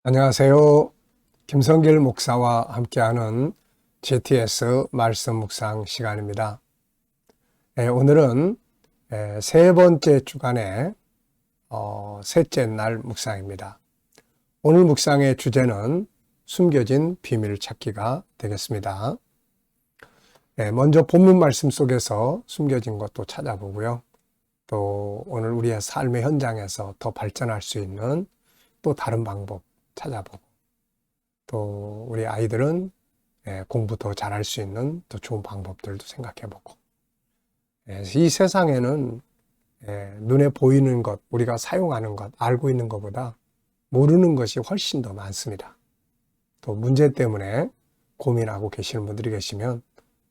안녕하세요. 김성길 목사와 함께하는 GTS 말씀 묵상 시간입니다. 오늘은 세 번째 주간의 셋째 날 묵상입니다. 오늘 묵상의 주제는 숨겨진 비밀 찾기가 되겠습니다. 먼저 본문 말씀 속에서 숨겨진 것도 찾아보고요. 또 오늘 우리의 삶의 현장에서 더 발전할 수 있는 또 다른 방법 찾아보고, 또 우리 아이들은 공부 더 잘할 수 있는 더 좋은 방법들도 생각해보고, 이 세상에는 눈에 보이는 것, 우리가 사용하는 것, 알고 있는 것보다 모르는 것이 훨씬 더 많습니다. 또 문제 때문에 고민하고 계시는 분들이 계시면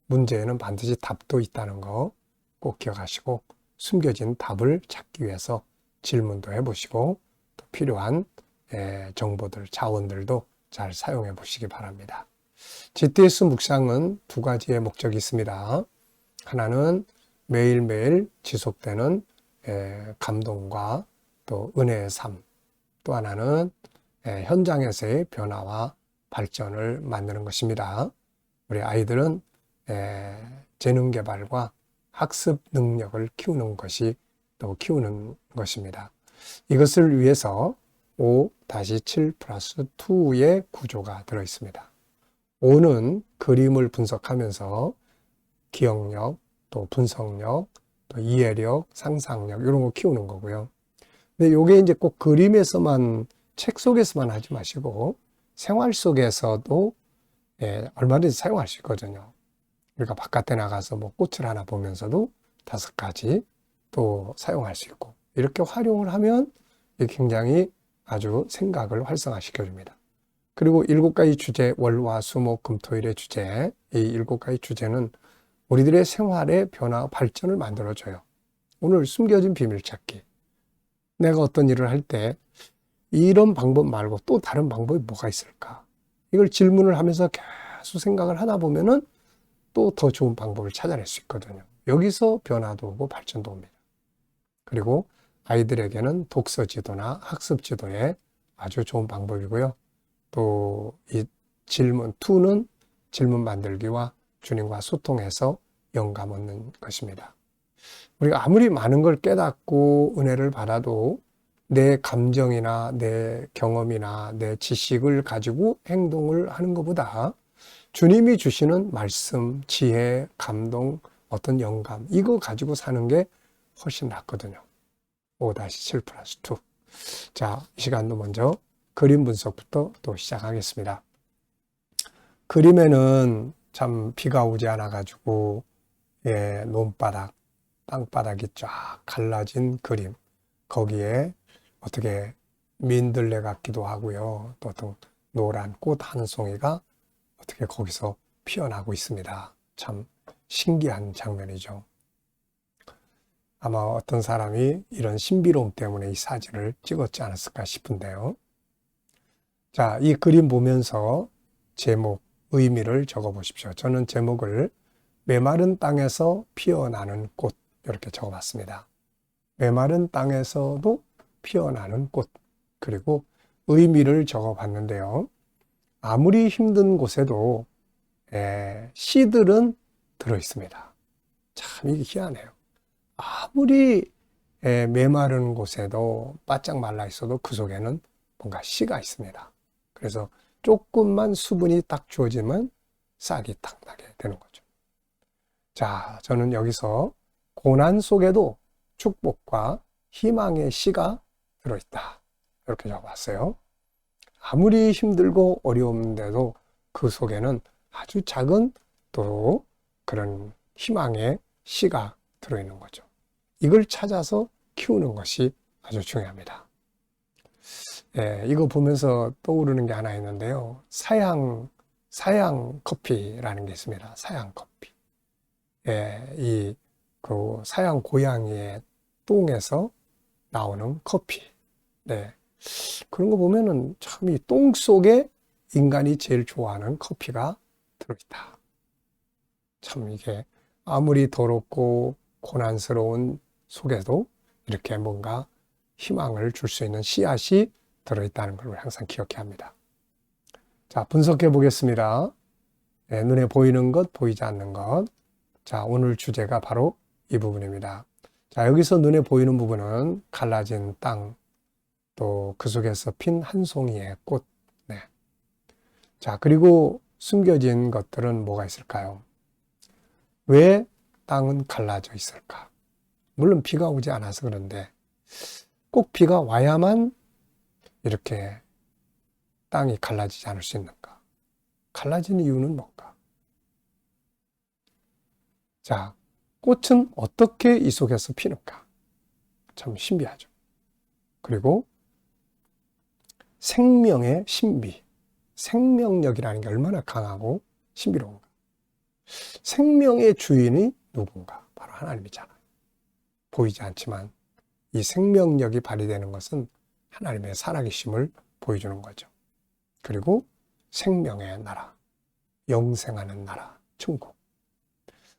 문제에는 반드시 답도 있다는 거 꼭 기억하시고, 숨겨진 답을 찾기 위해서 질문도 해보시고, 또 필요한 정보들, 자원들도 잘 사용해 보시기 바랍니다. GTS 묵상은 두 가지의 목적이 있습니다. 하나는 매일매일 지속되는 감동과 또 은혜의 삶, 또 하나는 현장에서의 변화와 발전을 만드는 것입니다. 우리 아이들은 재능 개발과 학습 능력을 키우는 것이 또 키우는 것입니다. 이것을 위해서 5-7 플러스 2의 구조가 들어 있습니다. 5는 그림을 분석하면서 기억력, 또 분석력, 또 이해력, 상상력 이런 거 키우는 거고요. 근데 이게 이제 꼭 그림에서만, 책 속에서만 하지 마시고 생활 속에서도 얼마든지 사용할 수 있거든요. 우리가 바깥에 나가서 뭐 꽃을 하나 보면서도 5가지 또 사용할 수 있고, 이렇게 활용을 하면 굉장히 아주 생각을 활성화시켜줍니다. 그리고 7가지 주제, 월, 화, 수, 목, 금, 토일의 주제, 이 7가지 주제는 우리들의 생활의 변화, 발전을 만들어줘요. 오늘 숨겨진 비밀 찾기. 내가 어떤 일을 할 때 이런 방법 말고 또 다른 방법이 뭐가 있을까? 이걸 질문을 하면서 계속 생각을 하다 보면은 또 더 좋은 방법을 찾아낼 수 있거든요. 여기서 변화도 오고 발전도 옵니다. 그리고 아이들에게는 독서 지도나 학습 지도에 아주 좋은 방법이고요. 또 이 질문 2는 질문 만들기와 주님과 소통해서 영감 얻는 것입니다. 우리가 아무리 많은 걸 깨닫고 은혜를 받아도 내 감정이나 내 경험이나 내 지식을 가지고 행동을 하는 것보다 주님이 주시는 말씀, 지혜, 감동, 어떤 영감, 이거 가지고 사는 게 훨씬 낫거든요. 5-7 플러스 2. 자, 이 시간도 먼저 그림 분석부터 또 시작하겠습니다. 그림에는 참 비가 오지 않아가지고, 논바닥, 땅바닥이 쫙 갈라진 그림. 거기에 어떻게 민들레 같기도 하고요. 또 어떤 노란 꽃 한 송이가 어떻게 거기서 피어나고 있습니다. 참 신기한 장면이죠. 아마 어떤 사람이 이런 신비로움 때문에 이 사진을 찍었지 않았을까 싶은데요. 자, 이 그림 보면서 제목, 의미를 적어 보십시오. 저는 제목을 메마른 땅에서 피어나는 꽃, 이렇게 적어 봤습니다. 메마른 땅에서도 피어나는 꽃, 그리고 의미를 적어 봤는데요. 아무리 힘든 곳에도 씨들은 들어 있습니다. 참 이게 희한해요. 아무리 메마른 곳에도 바짝 말라 있어도 그 속에는 뭔가 씨가 있습니다. 그래서 조금만 수분이 딱 주어지면 싹이 딱 나게 되는 거죠. 자, 저는 여기서 고난 속에도 축복과 희망의 씨가 들어있다, 이렇게 적어봤어요. 아무리 힘들고 어려운데도 그 속에는 아주 작은 또 그런 희망의 씨가 들어있는 거죠. 이걸 찾아서 키우는 것이 아주 중요합니다. 이거 보면서 떠오르는 게 하나 있는데요. 사양 커피라는 게 있습니다. 사양 커피. 그 사양 고양이의 똥에서 나오는 커피. 그런 거 보면은 참 이 똥 속에 인간이 제일 좋아하는 커피가 들어있다. 참 이게 아무리 더럽고 고난스러운 속에도 이렇게 뭔가 희망을 줄 수 있는 씨앗이 들어있다는 걸 항상 기억해야 합니다. 자, 분석해 보겠습니다. 네, 눈에 보이는 것, 보이지 않는 것. 자, 오늘 주제가 바로 이 부분입니다. 자, 여기서 눈에 보이는 부분은 갈라진 땅, 또 그 속에서 핀 한 송이의 꽃. 네. 자, 그리고 숨겨진 것들은 뭐가 있을까요? 왜 땅은 갈라져 있을까? 물론 비가 오지 않아서 그런데 꼭 비가 와야만 이렇게 땅이 갈라지지 않을 수 있는가? 갈라지는 이유는 뭔가? 자, 꽃은 어떻게 이 속에서 피는가? 참 신비하죠. 그리고 생명의 신비, 생명력이라는 게 얼마나 강하고 신비로운가? 생명의 주인이 누군가? 바로 하나님이잖아요. 보이지 않지만 이 생명력이 발휘되는 것은 하나님의 살아계심을 보여주는 거죠. 그리고 생명의 나라, 영생하는 나라, 천국.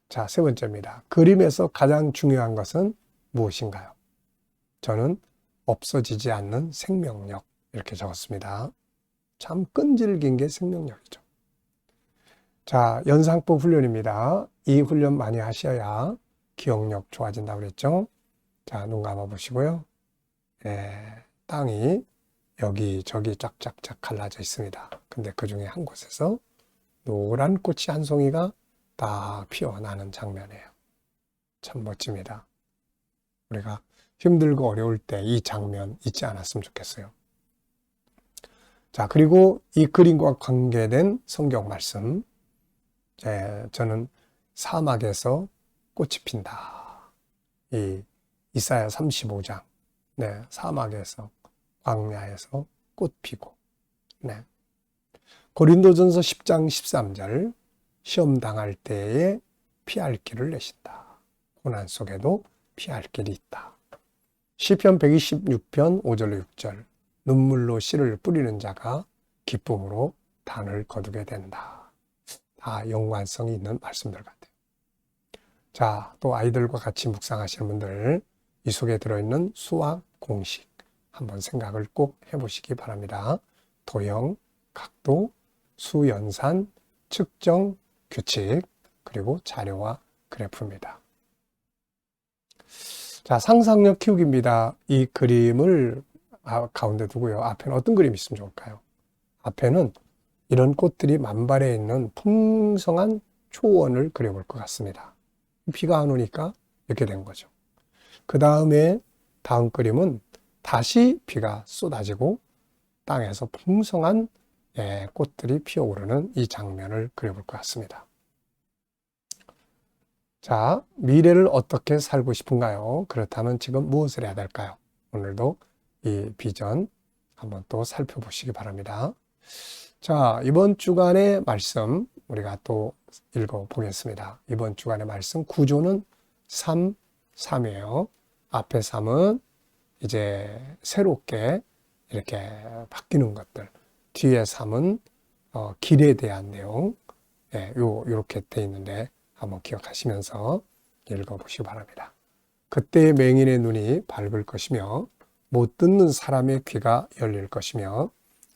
자, 세 번째입니다. 그림에서 가장 중요한 것은 무엇인가요? 저는 없어지지 않는 생명력, 이렇게 적었습니다. 참 끈질긴 게 생명력이죠. 자, 연상법 훈련입니다. 이 훈련 많이 하셔야 기억력 좋아진다고 그랬죠. 자, 눈 감아 보시고요. 땅이 여기저기 쫙쫙쫙 갈라져 있습니다. 근데 그 중에 한 곳에서 노란 꽃이 한 송이가 딱 피어나는 장면이에요. 참 멋집니다. 우리가 힘들고 어려울 때 이 장면 잊지 않았으면 좋겠어요. 자, 그리고 이 그림과 관계된 성경 말씀. 저는 사막에서 꽃이 핀다. 이 이사야 35장. 네, 사막에서, 광야에서 꽃 피고. 네. 고린도전서 10장 13절. 시험 당할 때에 피할 길을 내신다. 고난 속에도 피할 길이 있다. 시편 126편 5절로 6절. 눈물로 씨를 뿌리는 자가 기쁨으로 단을 거두게 된다. 다 연관성이 있는 말씀들 같아요. 자, 또 아이들과 같이 묵상하시는 분들, 이 속에 들어있는 수학 공식 한번 생각을 꼭 해보시기 바랍니다. 도형, 각도, 수연산, 측정, 규칙, 그리고 자료와 그래프입니다. 자, 상상력 키우기입니다. 이 그림을 가운데 두고요. 앞에는 어떤 그림이 있으면 좋을까요? 앞에는 이런 꽃들이 만발해 있는 풍성한 초원을 그려볼 것 같습니다. 비가 안 오니까 이렇게 된 거죠. 그 다음에 다음 그림은 다시 비가 쏟아지고 땅에서 풍성한 꽃들이 피어오르는 이 장면을 그려볼 것 같습니다. 자, 미래를 어떻게 살고 싶은가요? 그렇다면 지금 무엇을 해야 될까요? 오늘도 이 비전 한번 또 살펴보시기 바랍니다. 자, 이번 주간의 말씀 우리가 또 읽어보겠습니다. 이번 주간의 말씀 구조는 3, 3이에요. 앞에 3은 이제 새롭게 이렇게 바뀌는 것들. 뒤에 3은 길에 대한 내용. 요렇게 돼 있는데 한번 기억하시면서 읽어보시기 바랍니다. 그때 맹인의 눈이 밝을 것이며 못 듣는 사람의 귀가 열릴 것이며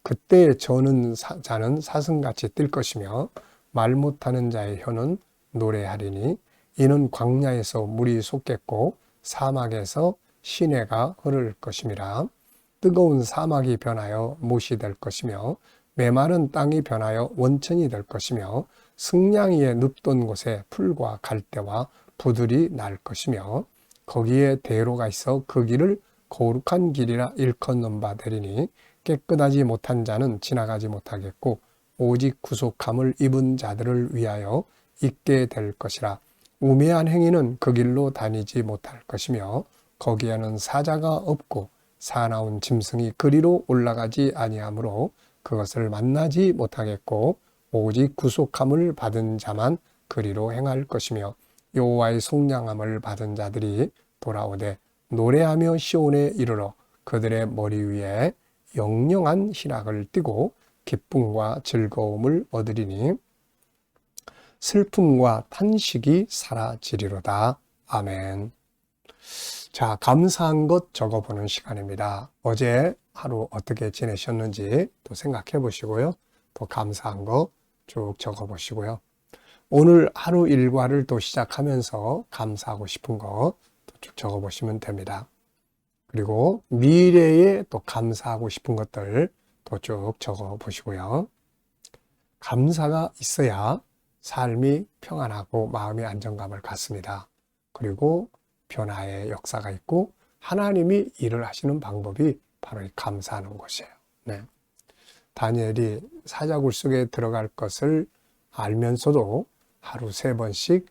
그때 저는 자는 사슴같이 뛸 것이며 말 못하는 자의 혀는 노래하리니 이는 광야에서 물이 솟겠고 사막에서 시내가 흐를 것임이라. 뜨거운 사막이 변하여 못이 될 것이며 메마른 땅이 변하여 원천이 될 것이며 승냥이의 눕던 곳에 풀과 갈대와 부들이 날 것이며 거기에 대로가 있어 그 길을 거룩한 길이라 일컫는 바 되리니 깨끗하지 못한 자는 지나가지 못하겠고 오직 구속함을 입은 자들을 위하여 있게 될 것이라. 우매한 행위는 그 길로 다니지 못할 것이며 거기에는 사자가 없고 사나운 짐승이 그리로 올라가지 아니하므로 그것을 만나지 못하겠고 오직 구속함을 받은 자만 그리로 행할 것이며 여호와의 속량함을 받은 자들이 돌아오되 노래하며 시온에 이르러 그들의 머리 위에 영영한 희락을 띠고 기쁨과 즐거움을 얻으리니 슬픔과 탄식이 사라지리로다. 아멘. 자, 감사한 것 적어보는 시간입니다. 어제 하루 어떻게 지내셨는지 또 생각해 보시고요. 또 감사한 거 쭉 적어 보시고요. 오늘 하루 일과를 또 시작하면서 감사하고 싶은 거 또 쭉 적어 보시면 됩니다. 그리고 미래에 또 감사하고 싶은 것들 또 쭉 적어 보시고요. 감사가 있어야 삶이 평안하고 마음의 안정감을 갖습니다. 그리고 변화의 역사가 있고 하나님이 일을 하시는 방법이 바로 이 감사하는 것이에요. 네. 다니엘이 사자굴 속에 들어갈 것을 알면서도 하루 3번씩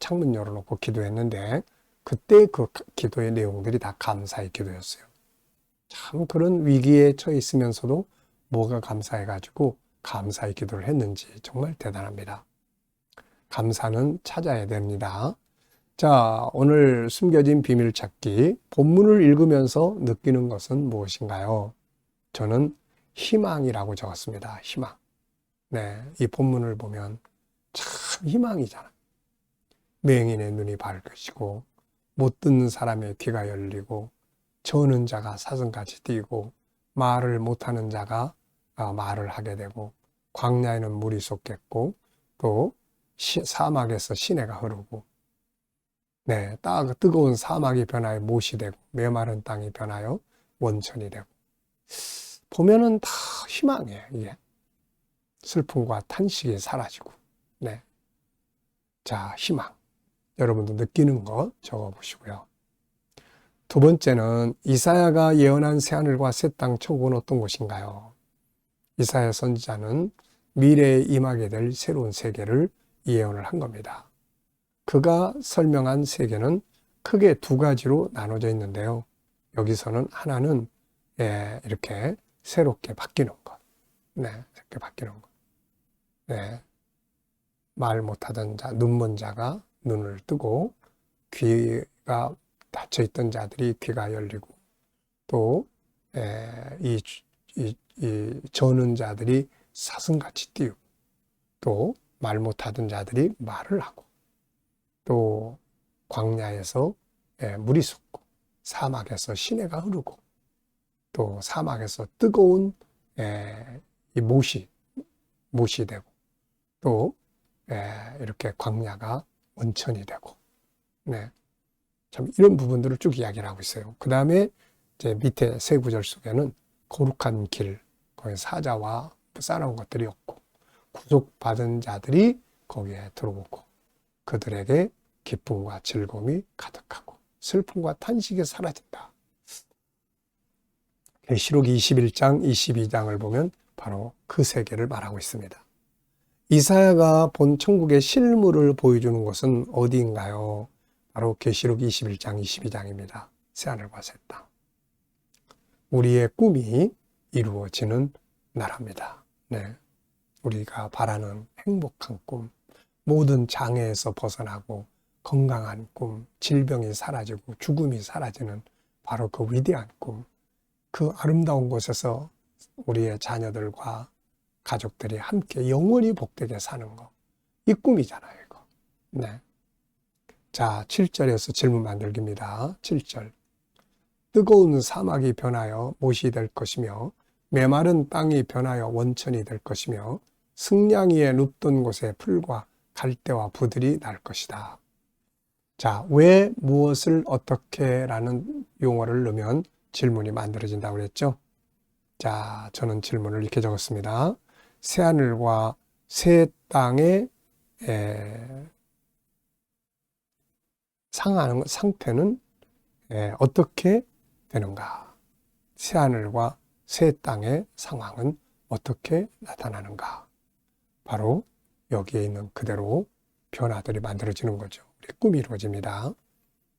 창문 열어놓고 기도했는데 그때 그 기도의 내용들이 다 감사의 기도였어요. 참 그런 위기에 처해 있으면서도 뭐가 감사해가지고 감사의 기도를 했는지 정말 대단합니다. 감사는 찾아야 됩니다. 자, 오늘 숨겨진 비밀 찾기 본문을 읽으면서 느끼는 것은 무엇인가요? 저는 희망이라고 적었습니다. 희망. 네, 이 본문을 보면 참 희망이잖아. 맹인의 눈이 밝으시고 못 듣는 사람의 귀가 열리고 저는 자가 사슴같이 뛰고 말을 못하는 자가 말을 하게 되고 광야에는 물이 솟겠고 또 사막에서 시내가 흐르고 네, 뜨거운 사막이 변하여 못이 되고 메마른 땅이 변하여 원천이 되고 보면은 다 희망이에요. 이게 슬픔과 탄식이 사라지고 네, 자 희망 여러분도 느끼는 것 적어보시고요. 두 번째는 이사야가 예언한 새하늘과 새 땅 천국은 어떤 곳인가요? 이사야 선지자는 미래에 임하게 될 새로운 세계를 예언을 한 겁니다. 그가 설명한 세계는 크게 2가지로 나눠져 있는데요. 여기서는 하나는 이렇게 새롭게 바뀌는 것. 네, 새롭게 바뀌는 것. 네, 말 못하던 자, 눈먼 자가 눈을 뜨고 귀가 닫혀 있던 자들이 귀가 열리고 또 이 저는 자들이 사슴같이 뛰고 또 말 못하던 자들이 말을 하고 또 광야에서 물이 솟고 사막에서 시내가 흐르고 또 사막에서 뜨거운 이 못이 되고 또 이렇게 광야가 원천이 되고 네. 참 이런 부분들을 쭉 이야기를 하고 있어요. 그 다음에 이제 밑에 세 구절 속에는 거룩한 길, 거기 사자와 싸나운 것들이 없고 구속받은 자들이 거기에 들어오고 그들에게 기쁨과 즐거움이 가득하고 슬픔과 탄식이 사라진다. 계시록 21장, 22장을 보면 바로 그 세계를 말하고 있습니다. 이사야가 본 천국의 실물을 보여주는 것은 어디인가요? 바로 계시록 21장, 22장입니다. 새하늘과 새 땅. 우리의 꿈이 이루어지는 나라입니다. 네. 우리가 바라는 행복한 꿈, 모든 장애에서 벗어나고 건강한 꿈, 질병이 사라지고 죽음이 사라지는 바로 그 위대한 꿈, 그 아름다운 곳에서 우리의 자녀들과 가족들이 함께 영원히 복되게 사는 거. 이 꿈이잖아요, 이거. 네. 자, 7절에서 질문 만들기입니다. 7절. 뜨거운 사막이 변하여 못이 될 것이며 메마른 땅이 변하여 원천이 될 것이며 승냥 위에 눕던 곳에 풀과 갈대와 부들이 날 것이다. 자, 왜 무엇을 어떻게 라는 용어를 넣으면 질문이 만들어진다고 그랬죠? 자, 저는 질문을 이렇게 적었습니다. 새하늘과 새 땅의 상태는 어떻게 되는가? 새하늘과 새 땅의 상황은 어떻게 나타나는가? 바로 여기에 있는 그대로 변화들이 만들어지는 거죠. 우리 꿈이 이루어집니다.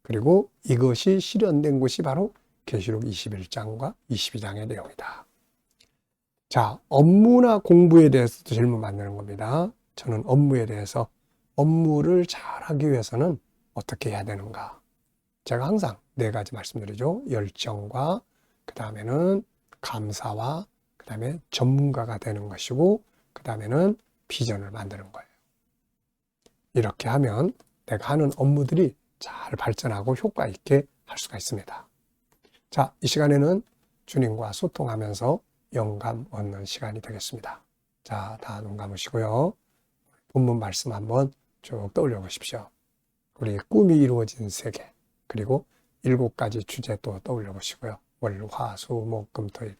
그리고 이것이 실현된 곳이 바로 계시록 21장과 22장의 내용이다. 자, 업무나 공부에 대해서도 질문 만드는 겁니다. 저는 업무에 대해서 업무를 잘하기 위해서는 어떻게 해야 되는가? 제가 항상 4가지 말씀드리죠. 열정과 그 다음에는 감사와 그 다음에 전문가가 되는 것이고 그 다음에는 비전을 만드는 거예요. 이렇게 하면 내가 하는 업무들이 잘 발전하고 효과 있게 수가 있습니다. 자, 이 시간에는 주님과 소통하면서 영감 얻는 시간이 되겠습니다. 자, 다 눈 감으시고요. 본문 말씀 한번 쭉 떠올려 보십시오. 우리 꿈이 이루어진 세계, 그리고 7가지 주제 또 떠올려 보시고요. 월, 화, 수, 목, 금, 토일.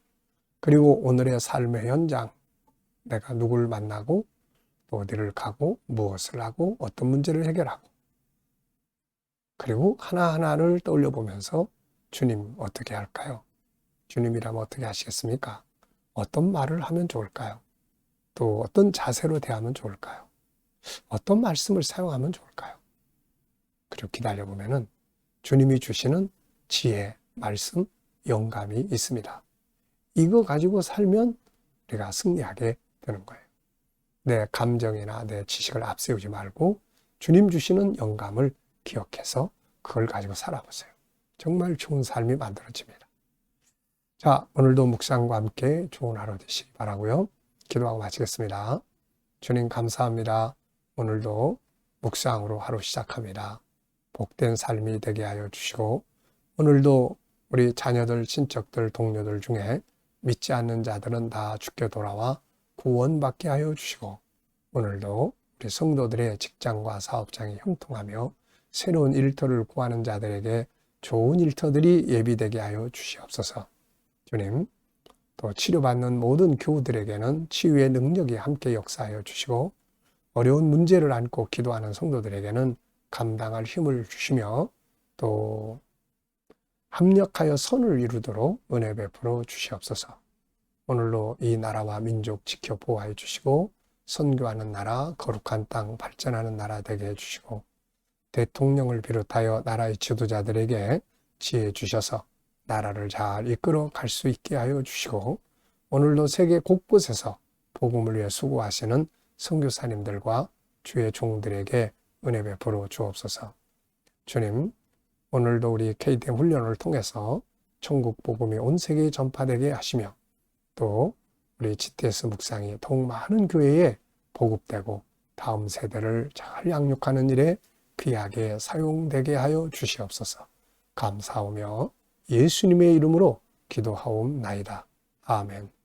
그리고 오늘의 삶의 현장, 내가 누구를 만나고 또 어디를 가고 무엇을 하고 어떤 문제를 해결하고, 그리고 하나하나를 떠올려 보면서 주님 어떻게 할까요? 주님이라면 어떻게 하시겠습니까? 어떤 말을 하면 좋을까요? 또 어떤 자세로 대하면 좋을까요? 어떤 말씀을 사용하면 좋을까요? 그리고 기다려보면은 주님이 주시는 지혜, 말씀, 영감이 있습니다. 이거 가지고 살면 우리가 승리하게 되는 거예요. 내 감정이나 내 지식을 앞세우지 말고 주님 주시는 영감을 기억해서 그걸 가지고 살아보세요. 정말 좋은 삶이 만들어집니다. 자, 오늘도 묵상과 함께 좋은 하루 되시기 바라고요. 기도하고 마치겠습니다. 주님 감사합니다. 오늘도 묵상으로 하루 시작합니다. 복된 삶이 되게 하여 주시고, 오늘도 우리 자녀들, 친척들, 동료들 중에 믿지 않는 자들은 다 죽게 돌아와 구원받게 하여 주시고, 오늘도 우리 성도들의 직장과 사업장이 형통하며 새로운 일터를 구하는 자들에게 좋은 일터들이 예비되게 하여 주시옵소서. 주님, 또 치료받는 모든 교우들에게는 치유의 능력이 함께 역사하여 주시고, 어려운 문제를 안고 기도하는 성도들에게는 감당할 힘을 주시며, 또 합력하여 선을 이루도록 은혜 베풀어 주시옵소서. 오늘로 이 나라와 민족 지켜 보호해 주시고, 선교하는 나라, 거룩한 땅, 발전하는 나라 되게 해주시고, 대통령을 비롯하여 나라의 지도자들에게 지혜 주셔서 나라를 잘 이끌어 갈 수 있게 하여 주시고, 오늘도 세계 곳곳에서 복음을 위해 수고하시는 선교사님들과 주의 종들에게 은혜 베풀어 주옵소서. 주님, 오늘도 우리 KDM 훈련을 통해서 천국 복음이 온 세계에 전파되게 하시며, 또 우리 GTS 묵상이 더욱 많은 교회에 보급되고 다음 세대를 잘 양육하는 일에 귀하게 사용되게 하여 주시옵소서. 감사하며 예수님의 이름으로 기도하옵나이다. 아멘.